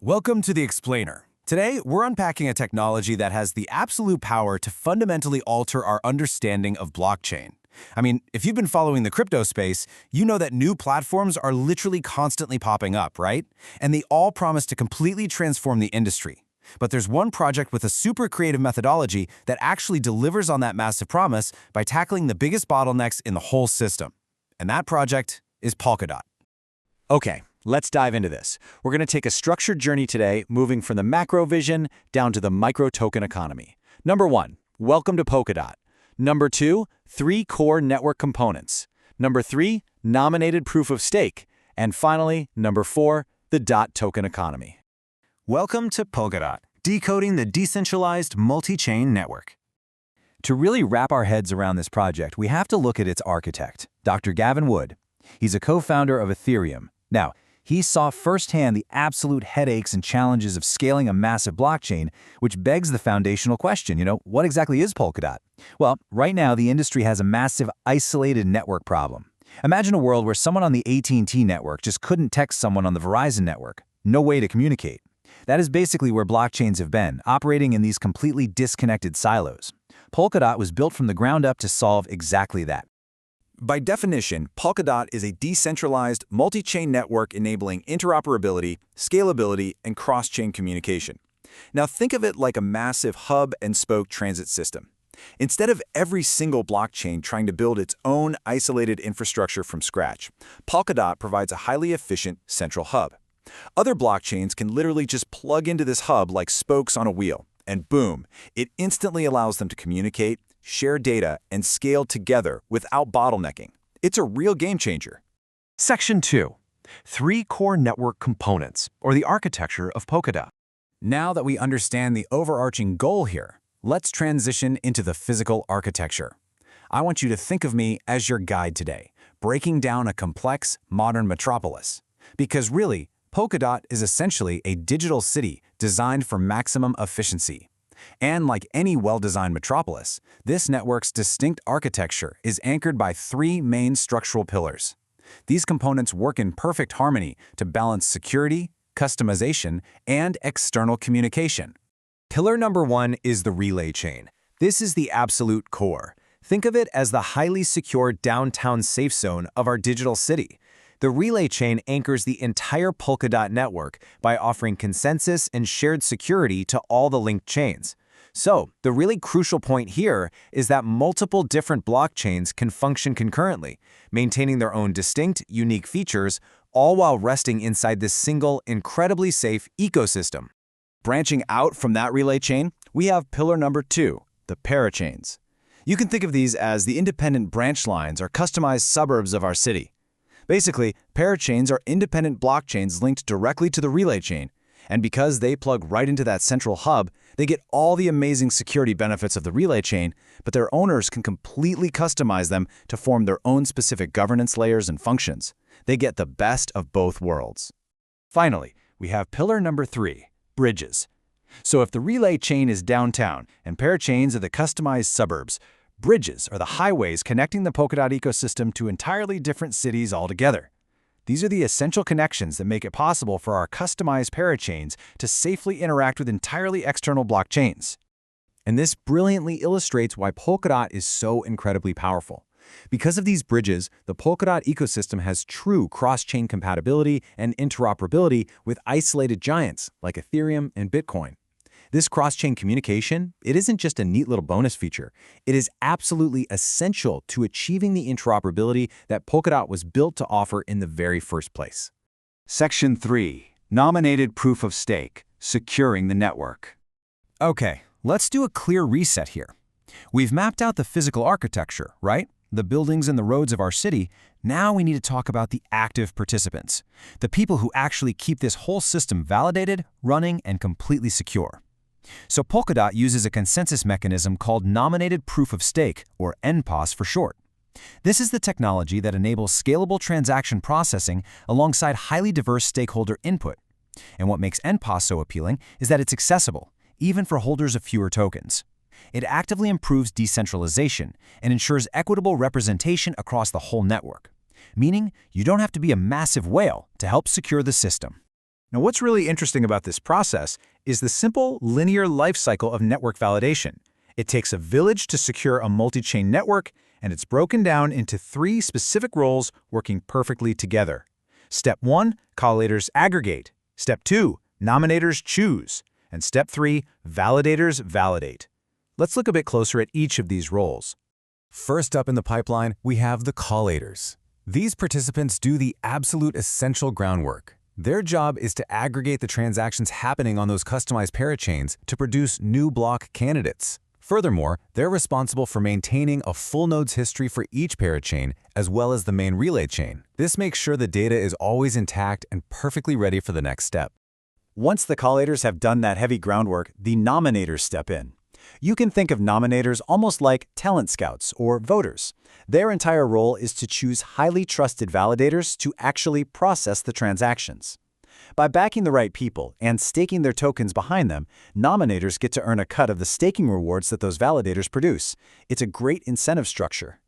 Welcome to The Explainer. Today, we're unpacking a technology that has the absolute power to fundamentally alter our understanding of blockchain. If you've been following the crypto space, you know that new platforms are literally constantly popping up, right? And they all promise to completely transform the industry. But there's one project with a super creative methodology that actually delivers on that massive promise by tackling the biggest bottlenecks in the whole system. And that project is Polkadot. Okay, let's dive into this. We're going to take a structured journey today, moving from the macro vision down to the micro token economy. Number 1, welcome to Polkadot. Number 2, 3 core network components. Number 3, nominated proof of stake. And finally, number 4, the DOT token economy. Welcome to Polkadot, decoding the decentralized multi-chain network. To really wrap our heads around this project, we have to look at its architect, Dr. Gavin Wood. He's a co-founder of Ethereum. Now, he saw firsthand the absolute headaches and challenges of scaling a massive blockchain, which begs the foundational question, what exactly is Polkadot? Well, right now, the industry has a massive isolated network problem. Imagine a world where someone on the AT&T network just couldn't text someone on the Verizon network. No way to communicate. That is basically where blockchains have been, operating in these completely disconnected silos. Polkadot was built from the ground up to solve exactly that. By definition, Polkadot is a decentralized, multi-chain network enabling interoperability, scalability, and cross-chain communication. Now think of it like a massive hub-and-spoke transit system. Instead of every single blockchain trying to build its own isolated infrastructure from scratch, Polkadot provides a highly efficient central hub. Other blockchains can literally just plug into this hub like spokes on a wheel, and boom, it instantly allows them to communicate, share data, and scale together without bottlenecking. It's a real game changer. Section 2. 3 core network components, or the architecture of Polkadot. Now that we understand the overarching goal here, let's transition into the physical architecture. I want you to think of me as your guide today, breaking down a complex, modern metropolis. Because really, Polkadot is essentially a digital city designed for maximum efficiency. And like any well-designed metropolis, this network's distinct architecture is anchored by 3 main structural pillars. These components work in perfect harmony to balance security, customization, and external communication. Pillar number 1 is the relay chain. This is the absolute core. Think of it as the highly secure downtown safe zone of our digital city. The relay chain anchors the entire Polkadot network by offering consensus and shared security to all the linked chains. So, the really crucial point here is that multiple different blockchains can function concurrently, maintaining their own distinct, unique features, all while resting inside this single, incredibly safe ecosystem. Branching out from that relay chain, we have pillar number 2, the parachains. You can think of these as the independent branch lines or customized suburbs of our city. Basically, parachains are independent blockchains linked directly to the relay chain, and because they plug right into that central hub, they get all the amazing security benefits of the relay chain, but their owners can completely customize them to form their own specific governance layers and functions. They get the best of both worlds. Finally, we have pillar number 3, bridges. So if the relay chain is downtown and parachains are the customized suburbs, bridges are the highways connecting the Polkadot ecosystem to entirely different cities altogether. These are the essential connections that make it possible for our customized parachains to safely interact with entirely external blockchains. And this brilliantly illustrates why Polkadot is so incredibly powerful. Because of these bridges, the Polkadot ecosystem has true cross-chain compatibility and interoperability with isolated giants like Ethereum and Bitcoin. This cross-chain communication, it isn't just a neat little bonus feature. It is absolutely essential to achieving the interoperability that Polkadot was built to offer in the very first place. Section 3, nominated proof of stake, securing the network. Okay, let's do a clear reset here. We've mapped out the physical architecture, right? The buildings and the roads of our city. Now we need to talk about the active participants, the people who actually keep this whole system validated, running, and completely secure. So Polkadot uses a consensus mechanism called nominated proof of stake, or NPOS for short. This is the technology that enables scalable transaction processing alongside highly diverse stakeholder input. And what makes NPOS so appealing is that it's accessible, even for holders of fewer tokens. It actively improves decentralization and ensures equitable representation across the whole network, meaning you don't have to be a massive whale to help secure the system. Now, what's really interesting about this process is the simple linear life cycle of network validation. It takes a village to secure a multi-chain network, and it's broken down into 3 specific roles working perfectly together. Step 1, collators aggregate. Step 2, nominators choose. And step 3, validators validate. Let's look a bit closer at each of these roles. First up in the pipeline, we have the collators. These participants do the absolute essential groundwork. Their job is to aggregate the transactions happening on those customized parachains to produce new block candidates. Furthermore, they're responsible for maintaining a full nodes history for each parachain as well as the main relay chain. This makes sure the data is always intact and perfectly ready for the next step. Once the collators have done that heavy groundwork, the nominators step in. You can think of nominators almost like talent scouts or voters. Their entire role is to choose highly trusted validators to actually process the transactions. By backing the right people and staking their tokens behind them, nominators get to earn a cut of the staking rewards that those validators produce. It's a great incentive structure.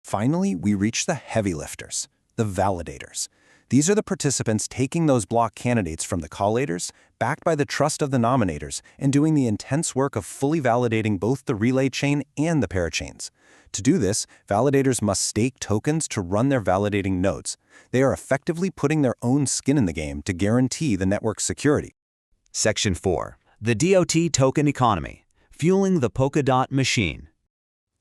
Finally, we reach the heavy lifters, the validators. These are the participants taking those block candidates from the collators, backed by the trust of the nominators, and doing the intense work of fully validating both the relay chain and the parachains. To do this, validators must stake tokens to run their validating nodes. They are effectively putting their own skin in the game to guarantee the network's security. Section 4. The DOT Token Economy, Fueling the Polkadot Machine.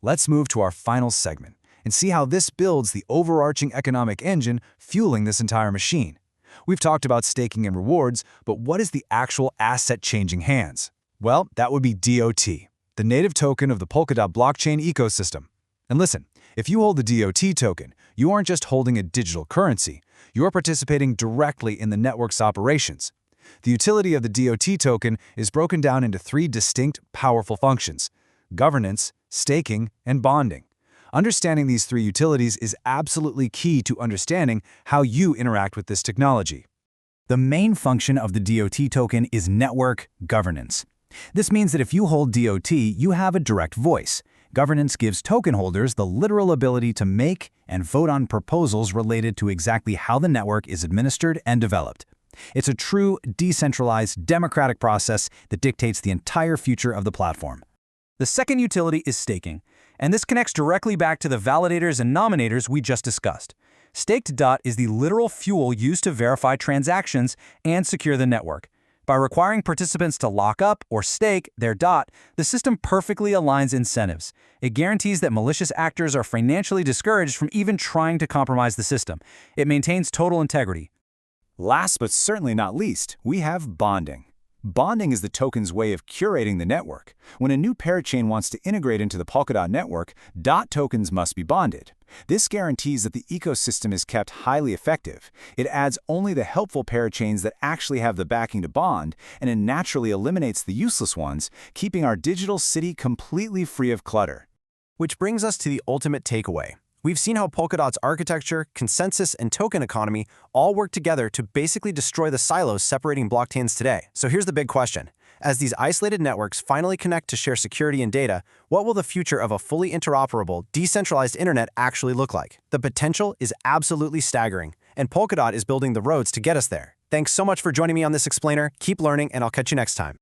Let's move to our final segment and see how this builds the overarching economic engine fueling this entire machine. We've talked about staking and rewards, but what is the actual asset changing hands? Well, that would be DOT, the native token of the Polkadot blockchain ecosystem. And listen, if you hold the DOT token, you aren't just holding a digital currency, you're participating directly in the network's operations. The utility of the DOT token is broken down into 3 distinct, powerful functions: governance, staking, and bonding. Understanding these 3 utilities is absolutely key to understanding how you interact with this technology. The main function of the DOT token is network governance. This means that if you hold DOT, you have a direct voice. Governance gives token holders the literal ability to make and vote on proposals related to exactly how the network is administered and developed. It's a true, decentralized, democratic process that dictates the entire future of the platform. The second utility is staking, and this connects directly back to the validators and nominators we just discussed. Staked DOT is the literal fuel used to verify transactions and secure the network. By requiring participants to lock up or stake their DOT, the system perfectly aligns incentives. It guarantees that malicious actors are financially discouraged from even trying to compromise the system. It maintains total integrity. Last but certainly not least, we have bonding. Bonding is the token's way of curating the network. When a new parachain wants to integrate into the Polkadot network, DOT tokens must be bonded. This guarantees that the ecosystem is kept highly effective. It adds only the helpful parachains that actually have the backing to bond, and it naturally eliminates the useless ones, keeping our digital city completely free of clutter. Which brings us to the ultimate takeaway. We've seen how Polkadot's architecture, consensus, and token economy all work together to basically destroy the silos separating blockchains today. So here's the big question. As these isolated networks finally connect to share security and data, what will the future of a fully interoperable, decentralized internet actually look like? The potential is absolutely staggering, and Polkadot is building the roads to get us there. Thanks so much for joining me on this explainer. Keep learning, and I'll catch you next time.